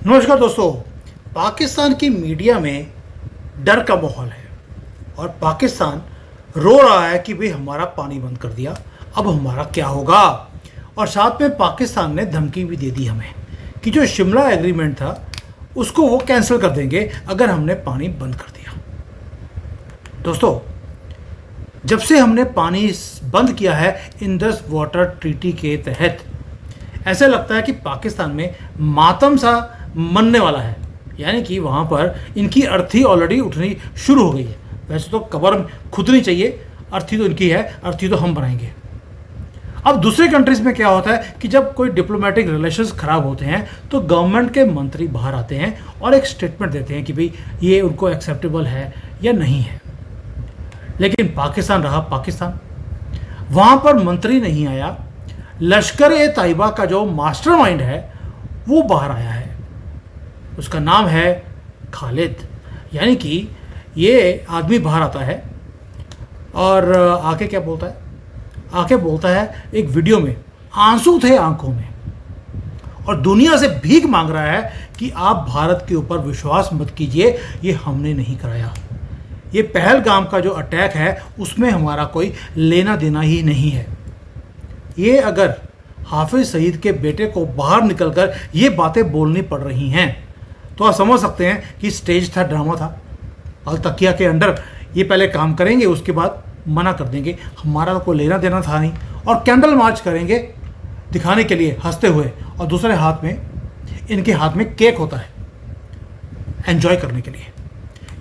नमस्कार दोस्तों। पाकिस्तान की मीडिया में डर का माहौल है और पाकिस्तान रो रहा है कि भाई हमारा पानी बंद कर दिया, अब हमारा क्या होगा। और साथ में पाकिस्तान ने धमकी भी दे दी हमें कि जो शिमला एग्रीमेंट था उसको वो कैंसिल कर देंगे अगर हमने पानी बंद कर दिया। दोस्तों, जब से हमने पानी बंद किया है इंडस वाटर ट्रीटी के तहत, ऐसा लगता है कि पाकिस्तान में मातम सा मनने वाला है। यानी कि वहाँ पर इनकी अर्थी ऑलरेडी उठनी शुरू हो गई है। वैसे तो कब्र खुदनी चाहिए, अर्थी तो इनकी है, अर्थी तो हम बनाएंगे। अब दूसरे कंट्रीज़ में क्या होता है कि जब कोई डिप्लोमेटिक रिलेशंस ख़राब होते हैं तो गवर्नमेंट के मंत्री बाहर आते हैं और एक स्टेटमेंट देते हैं कि भाई ये उनको एक्सेप्टेबल है या नहीं है। लेकिन पाकिस्तान रहा पाकिस्तान, वहाँ पर मंत्री नहीं आया, लश्कर ए तैयबा का जो मास्टरमाइंड है वो बाहर आया है। उसका नाम है खालिद। यानी कि ये आदमी बाहर आता है और आके क्या बोलता है, आके बोलता है एक वीडियो में, आंसू थे आंखों में, और दुनिया से भीख मांग रहा है कि आप भारत के ऊपर विश्वास मत कीजिए, ये हमने नहीं कराया। ये पहलगाम का जो अटैक है उसमें हमारा कोई लेना देना ही नहीं है। ये अगर हाफिज सईद के बेटे को बाहर निकलकर ये बातें बोलनी पड़ रही हैं तो आप समझ सकते हैं कि स्टेज था, ड्रामा था। अल तकिया के अंडर ये पहले काम करेंगे, उसके बाद मना कर देंगे, हमारा तो कोई लेना देना था नहीं, और कैंडल मार्च करेंगे दिखाने के लिए हंसते हुए, और दूसरे हाथ में इनके हाथ में केक होता है एंजॉय करने के लिए।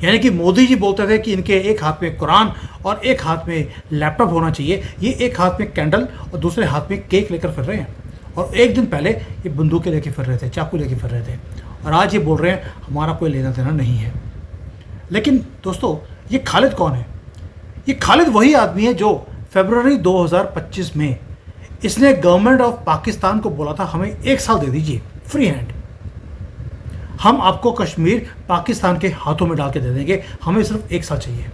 यानी कि मोदी जी बोलते थे कि इनके एक हाथ में कुरान और एक हाथ में लैपटॉप होना चाहिए, ये एक हाथ में कैंडल और दूसरे हाथ में केक लेकर फिर रहे हैं। और एक दिन पहले ये बंदूकें लेके फिर रहे थे, चाकू लेके फिर रहे थे, और आज ये बोल रहे हैं हमारा कोई लेना देना नहीं है। लेकिन दोस्तों, ये खालिद कौन है? ये खालिद वही आदमी है जो फरवरी 2025 में इसने गवर्नमेंट ऑफ पाकिस्तान को बोला था हमें 1 साल दे दीजिए फ्री हैंड, हम आपको कश्मीर पाकिस्तान के हाथों में डाल के दे देंगे, हमें सिर्फ 1 साल चाहिए।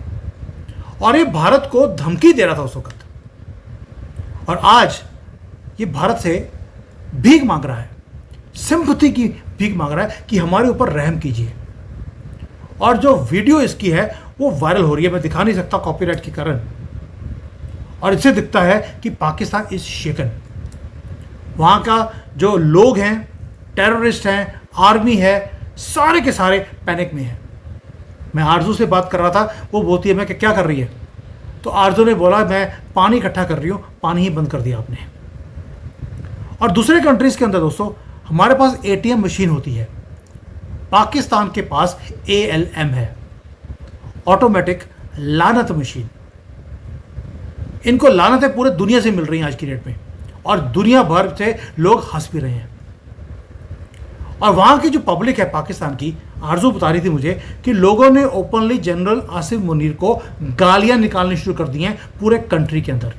और ये भारत को धमकी दे रहा था उस वक्त, और आज ये भारत से भीख मांग रहा है, सिंपैथी की भीख मांग रहा है कि हमारे ऊपर रहम कीजिए। और जो वीडियो इसकी है वो वायरल हो रही है, मैं दिखा नहीं सकता कॉपीराइट के कारण, और इससे दिखता है कि पाकिस्तान इज शेकन। वहाँ का जो लोग हैं, टेररिस्ट हैं, आर्मी है, सारे के सारे पैनिक में हैं। मैं आरजू से बात कर रहा था, वो बोलती है मैं क्या कर रही है, तो आरजू ने बोला मैं पानी इकट्ठा कर रही हूँ, पानी ही बंद कर दिया आपने। और दूसरे कंट्रीज़ के अंदर दोस्तों हमारे पास एटीएम मशीन होती है, पाकिस्तान के पास ALM है, ऑटोमेटिक लानत मशीन। इनको लानतें पूरे दुनिया से मिल रही हैं आज की डेट में, और दुनिया भर से लोग हंस भी रहे हैं। और वहाँ की जो पब्लिक है पाकिस्तान की, आरजू बता रही थी मुझे कि लोगों ने ओपनली जनरल आसिफ मुनीर को गालियां निकालनी शुरू कर दी हैं पूरे कंट्री के अंदर।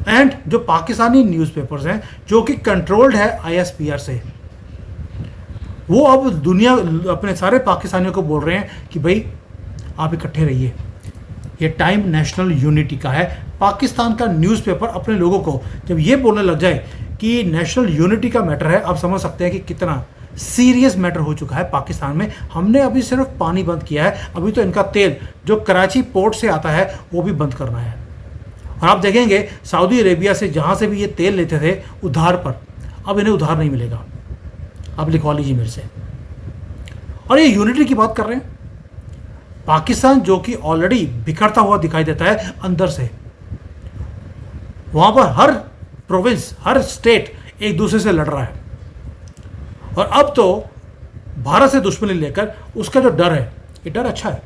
एंड जो पाकिस्तानी न्यूज़पेपर्स हैं जो कि कंट्रोल्ड है ISPR से, वो अब दुनिया अपने सारे पाकिस्तानियों को बोल रहे हैं कि भाई आप इकट्ठे रहिए, ये टाइम नेशनल यूनिटी का है। पाकिस्तान का न्यूज़पेपर अपने लोगों को जब ये बोलने लग जाए कि नेशनल यूनिटी का मैटर है, आप समझ सकते हैं कि कितना सीरियस मैटर हो चुका है पाकिस्तान में। हमने अभी सिर्फ पानी बंद किया है, अभी तो इनका तेल जो कराची पोर्ट से आता है वो भी बंद करना है। और आप देखेंगे सऊदी अरेबिया से जहाँ से भी ये तेल लेते थे उधार पर, अब इन्हें उधार नहीं मिलेगा, अब लिखवा लीजिए मेरे से। और ये यूनिटी की बात कर रहे हैं, पाकिस्तान जो कि ऑलरेडी बिखरता हुआ दिखाई देता है अंदर से, वहाँ पर हर प्रोविंस, हर स्टेट एक दूसरे से लड़ रहा है, और अब तो भारत से दुश्मनी लेकर उसका जो डर है, ये डर अच्छा है।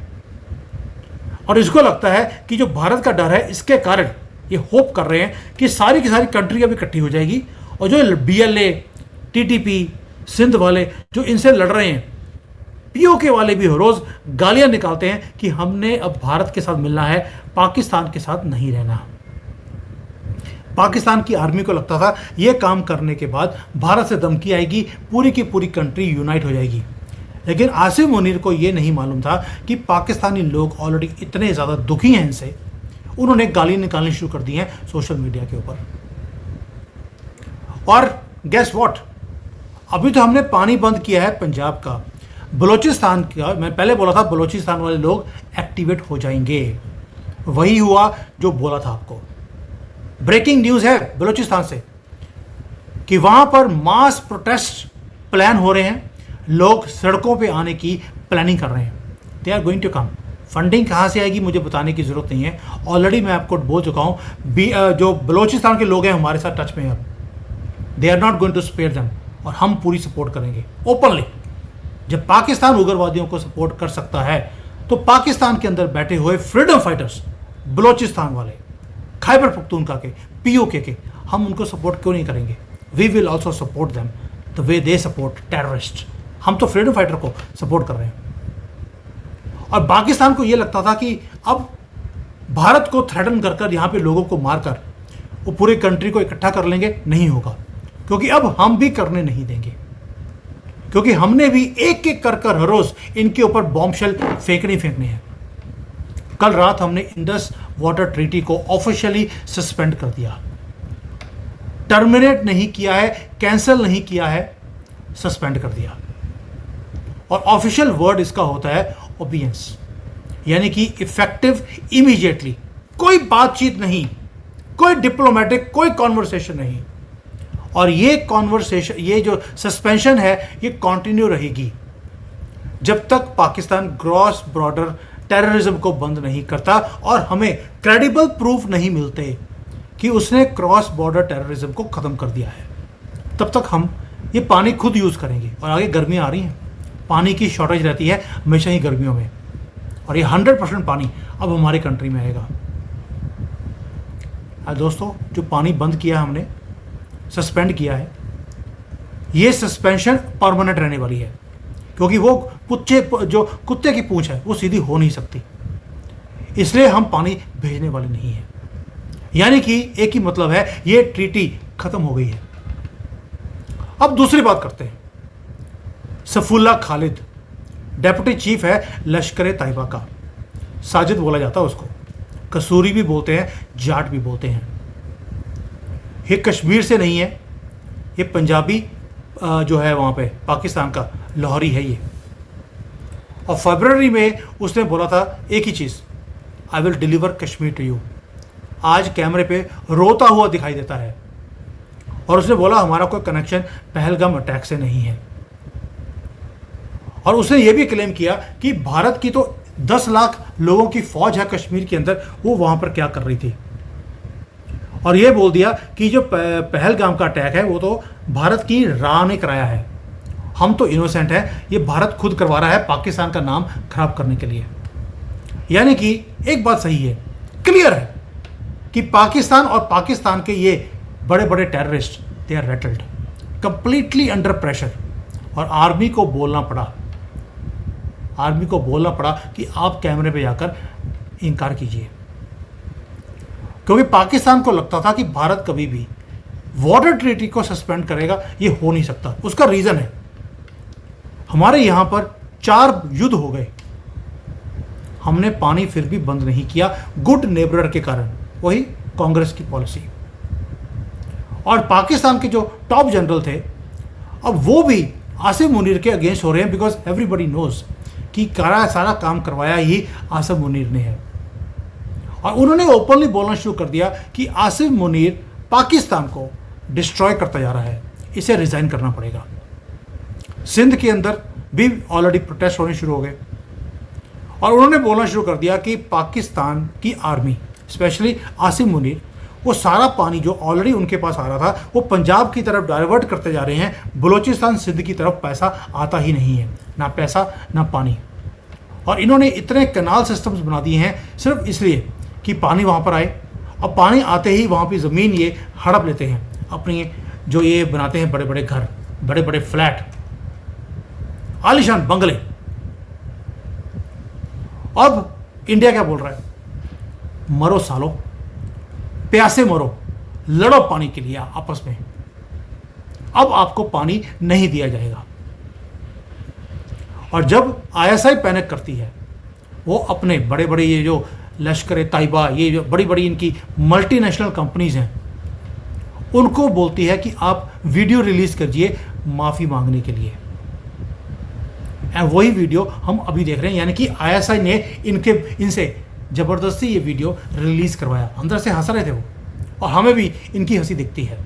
और इसको लगता है कि जो भारत का डर है, इसके कारण ये होप कर रहे हैं कि सारी की सारी कंट्री अब इकट्ठी हो जाएगी, और जो BLA, TTP, सिंध वाले जो इनसे लड़ रहे हैं, POK वाले भी रोज़ गालियां निकालते हैं कि हमने अब भारत के साथ मिलना है, पाकिस्तान के साथ नहीं रहना। पाकिस्तान की आर्मी को लगता था ये काम करने के बाद भारत से धमकी आएगी, पूरी की पूरी कंट्री यूनाइट हो जाएगी। लेकिन आसिफ मुनीर को ये नहीं मालूम था कि पाकिस्तानी लोग ऑलरेडी इतने ज़्यादा दुखी हैं इनसे, उन्होंने गाली निकालनी शुरू कर दी हैं सोशल मीडिया के ऊपर। और गेस व्हाट, अभी तो हमने पानी बंद किया है पंजाब का, बलूचिस्तान का। मैं पहले बोला था बलूचिस्तान वाले लोग एक्टिवेट हो जाएंगे, वही हुआ जो बोला था आपको। ब्रेकिंग न्यूज़ है बलूचिस्तान से कि वहाँ पर मास प्रोटेस्ट प्लान हो रहे हैं, लोग सड़कों पे आने की प्लानिंग कर रहे हैं। They are going to come. Funding कहाँ से आएगी मुझे बताने की ज़रूरत नहीं है, ऑलरेडी मैं आपको बोल चुका हूँ। जो बलूचिस्तान के लोग हैं हमारे साथ टच में हैं, they are not going to spare them, और हम पूरी सपोर्ट करेंगे ओपनली। जब पाकिस्तान उग्रवादियों को सपोर्ट कर सकता है तो पाकिस्तान के अंदर बैठे हुए फ्रीडम फाइटर्स, बलूचिस्तान वाले, खैबर पख्तूनख्वा के, पीओके के, हम उनको सपोर्ट क्यों नहीं करेंगे? We will also support them the way they support terrorist. हम तो फ्रीडम फाइटर को सपोर्ट कर रहे हैं। और पाकिस्तान को यह लगता था कि अब भारत को थ्रेटन कर कर यहाँ पे लोगों को मारकर वो पूरी कंट्री को इकट्ठा कर लेंगे। नहीं होगा, क्योंकि अब हम भी करने नहीं देंगे, क्योंकि हमने भी एक एक कर कर हर रोज इनके ऊपर बॉम्बशेल फेंकने हैं। कल रात हमने इंडस वाटर ट्रीटी को ऑफिशियली सस्पेंड कर दिया, टर्मिनेट नहीं किया है, कैंसिल नहीं किया है, सस्पेंड कर दिया। और ऑफिशियल वर्ड इसका होता है ओबियंस, यानी कि इफेक्टिव इमीडिएटली। कोई बातचीत नहीं, कोई डिप्लोमेटिक, कोई कॉन्वर्सेशन नहीं। और ये कॉन्वर्सेशन, ये जो सस्पेंशन है, ये कंटिन्यू रहेगी जब तक पाकिस्तान क्रॉस बॉर्डर टेररिज्म को बंद नहीं करता और हमें क्रेडिबल प्रूफ नहीं मिलते कि उसने क्रॉस बॉर्डर टेररिज्म को ख़त्म कर दिया है। तब तक हम ये पानी खुद यूज़ करेंगे। और आगे गर्मियाँ आ रही हैं, पानी की शॉर्टेज रहती है हमेशा ही गर्मियों में, और ये 100% पानी अब हमारी कंट्री में आएगा। दोस्तों, जो पानी बंद किया हमने, सस्पेंड किया है, ये सस्पेंशन परमानेंट रहने वाली है, क्योंकि वो जो कुत्ते की पूंछ है वो सीधी हो नहीं सकती, इसलिए हम पानी भेजने वाले नहीं हैं। यानी कि एक ही मतलब है, ये ट्रीटी खत्म हो गई है। अब दूसरी बात करते हैं। सफुल्ला खालिद डेप्यूटी चीफ है लश्कर तैयबा का, साजिद बोला जाता है उसको, कसूरी भी बोलते हैं, जाट भी बोलते हैं। ये कश्मीर से नहीं है, ये पंजाबी जो है वहाँ पे पाकिस्तान का लाहौरी है ये। और फरवरी में उसने बोला था एक ही चीज़, I will deliver Kashmir to you. आज कैमरे पे रोता हुआ दिखाई देता है, और उसने बोला हमारा कोई कनेक्शन पहलगाम अटैक से नहीं है। और उसने ये भी क्लेम किया कि भारत की तो 10 लाख लोगों की फौज है कश्मीर के अंदर, वो वहाँ पर क्या कर रही थी। और ये बोल दिया कि जो पहलगाम का अटैक है वो तो भारत की राह ने कराया है, हम तो इनोसेंट हैं, ये भारत खुद करवा रहा है पाकिस्तान का नाम खराब करने के लिए। यानी कि एक बात सही है, क्लियर है कि पाकिस्तान और पाकिस्तान के ये बड़े बड़े terrorist, they are rattled, completely under pressure. और आर्मी को बोलना पड़ा कि आप कैमरे पे जाकर इनकार कीजिए, क्योंकि पाकिस्तान को लगता था कि भारत कभी भी वाटर ट्रीटी को सस्पेंड करेगा, ये हो नहीं सकता। उसका रीज़न है, हमारे यहाँ पर 4 युद्ध हो गए, हमने पानी फिर भी बंद नहीं किया, गुड नेबरर के कारण। वही कांग्रेस की पॉलिसी। और पाकिस्तान के जो टॉप जनरल थे, अब वो भी आसिफ मुनीर के अगेंस्ट हो रहे हैं, बिकॉज एवरीबडी नोज कि सारा काम करवाया ही आसिफ मुनीर ने है। और उन्होंने ओपनली बोलना शुरू कर दिया कि आसिफ मुनीर पाकिस्तान को डिस्ट्रॉय करता जा रहा है, इसे रिज़ाइन करना पड़ेगा। सिंध के अंदर भी ऑलरेडी प्रोटेस्ट होने शुरू हो गए, और उन्होंने बोलना शुरू कर दिया कि पाकिस्तान की आर्मी, स्पेशली आसिफ मुनीर, वो सारा पानी जो ऑलरेडी उनके पास आ रहा था वो पंजाब की तरफ डाइवर्ट करते जा रहे हैं, बलूचिस्तान सिंध की तरफ पैसा आता ही नहीं है, ना पैसा ना पानी। और इन्होंने इतने कैनाल सिस्टम्स बना दिए हैं सिर्फ इसलिए कि पानी वहाँ पर आए। अब पानी आते ही वहाँ की ज़मीन ये हड़प लेते हैं, अपनी जो ये बनाते हैं बड़े बड़े घर, बड़े बड़े फ्लैट, आलीशान बंगले। अब इंडिया क्या बोल रहा है, मरो सालो, प्यासे मरो, लड़ो पानी के लिए आपस में, अब आपको पानी नहीं दिया जाएगा। और जब आईएसआई पैनिक करती है, वो अपने बड़े बड़े ये जो लश्कर तैयबा, ये जो बड़ी बड़ी इनकी मल्टीनेशनल कंपनीज हैं, उनको बोलती है कि आप वीडियो रिलीज़ कीजिए, माफ़ी मांगने के लिए। वही वीडियो हम अभी देख रहे हैं, यानी कि आईएसआई ने इनसे ज़बरदस्ती ये वीडियो रिलीज़ करवाया। अंदर से हंस रहे थे वो, और हमें भी इनकी हंसी दिखती है।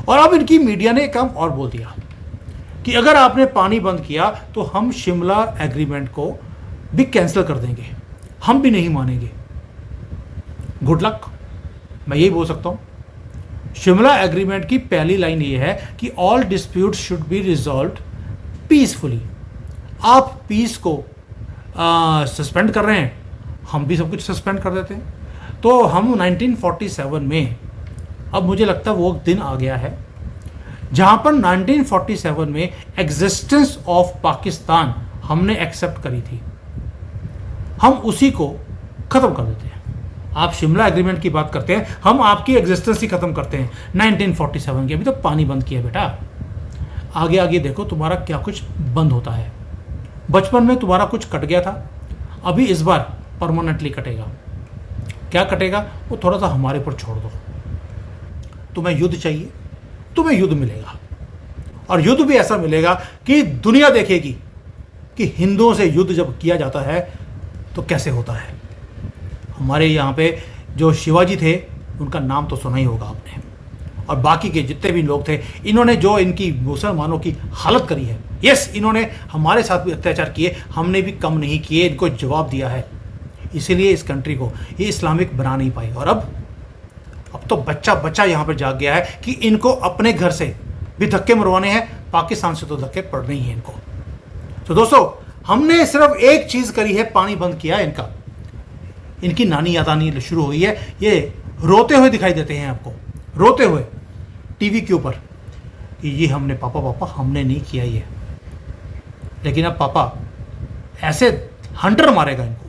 और अब इनकी मीडिया ने एक काम और बोल दिया कि अगर आपने पानी बंद किया तो हम शिमला एग्रीमेंट को भी कैंसिल कर देंगे, हम भी नहीं मानेंगे। गुड लक, मैं यही बोल सकता हूँ। शिमला एग्रीमेंट की पहली लाइन ये है कि all dispute should be resolved peacefully. आप पीस को सस्पेंड कर रहे हैं, हम भी सब कुछ सस्पेंड कर देते हैं। तो हम 1947 में, अब मुझे लगता है वो दिन आ गया है जहाँ पर 1947 में एग्जिस्टेंस ऑफ पाकिस्तान हमने एक्सेप्ट करी थी, हम उसी को ख़त्म कर देते हैं। आप शिमला एग्रीमेंट की बात करते हैं, हम आपकी एग्जिस्टेंस ही ख़त्म करते हैं 1947 की। अभी तो पानी बंद किया बेटा, आगे आगे देखो तुम्हारा क्या कुछ बंद होता है। बचपन में तुम्हारा कुछ कट गया था, अभी इस बार परमानेंटली कटेगा। क्या कटेगा वो थोड़ा सा हमारे ऊपर छोड़ दो। तुम्हें युद्ध चाहिए, तुम्हें युद्ध मिलेगा, और युद्ध भी ऐसा मिलेगा कि दुनिया देखेगी कि हिंदुओं से युद्ध जब किया जाता है तो कैसे होता है। हमारे यहाँ पे जो शिवाजी थे उनका नाम तो सुना ही होगा आपने, और बाकी के जितने भी लोग थे, इन्होंने जो इनकी मुसलमानों की हालत करी है। यस, इन्होंने हमारे साथ भी अत्याचार किए, हमने भी कम नहीं किए, इनको जवाब दिया है। इसीलिए इस कंट्री को ये इस्लामिक बना नहीं पाए। और अब तो बच्चा बच्चा यहाँ पर जाग गया है कि इनको अपने घर से भी धक्के मरवाने हैं, पाकिस्तान से तो धक्के पड़ने ही हैं इनको। तो दोस्तों, हमने सिर्फ एक चीज़ करी है, पानी बंद किया इनका। इनकी नानी याद आनी शुरू हुई है, ये रोते हुए दिखाई देते हैं आपको, रोते हुए टीवी के ऊपर कि ये हमने पापा हमने नहीं किया ये। लेकिन अब पापा ऐसे हंटर मारेगा इनको,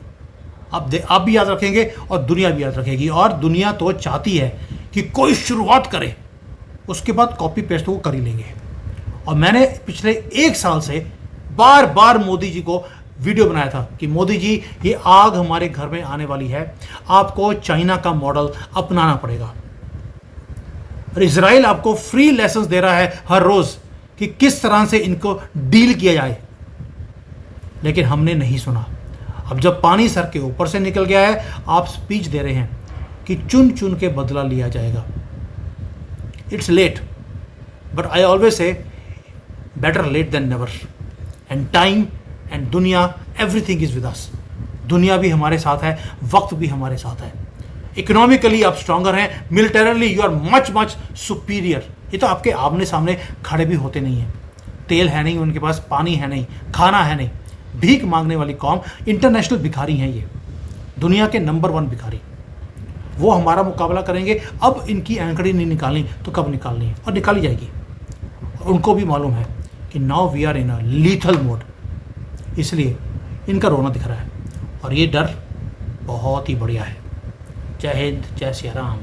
आप भी याद रखेंगे और दुनिया भी याद रखेगी। और दुनिया तो चाहती है कि कोई शुरुआत करे, उसके बाद कॉपी पेस्ट वो कर ही लेंगे। और मैंने पिछले 1 साल से बार बार मोदी जी को वीडियो बनाया था कि मोदी जी, ये आग हमारे घर में आने वाली है, आपको चाइना का मॉडल अपनाना पड़ेगा। और इजराइल आपको फ्री लेसन्स दे रहा है हर रोज़ कि किस तरह से इनको डील किया जाए, लेकिन हमने नहीं सुना। अब जब पानी सर के ऊपर से निकल गया है, आप स्पीच दे रहे हैं कि चुन चुन के बदला लिया जाएगा। It's late, but I always say better late than never. And time and दुनिया, एवरीथिंग इज विद अस। दुनिया भी हमारे साथ है, वक्त भी हमारे साथ है। इकोनॉमिकली आप स्ट्रांगर हैं, militarily you are much much superior. ये तो आपके आमने सामने खड़े भी होते नहीं हैं। तेल है नहीं उनके पास, पानी है नहीं, खाना है नहीं, भीख मांगने वाली कौम, इंटरनेशनल भिखारी हैं ये, दुनिया के नंबर 1 भिखारी। वो हमारा मुकाबला करेंगे। अब इनकी एंकड़ी नहीं निकालनी तो कब निकालनी है, और निकाली जाएगी। उनको भी मालूम है कि now we are in a lethal mode, इसलिए इनका रोना दिख रहा है। और ये डर बहुत ही बढ़िया है। जय हिंद, जय श्री राम।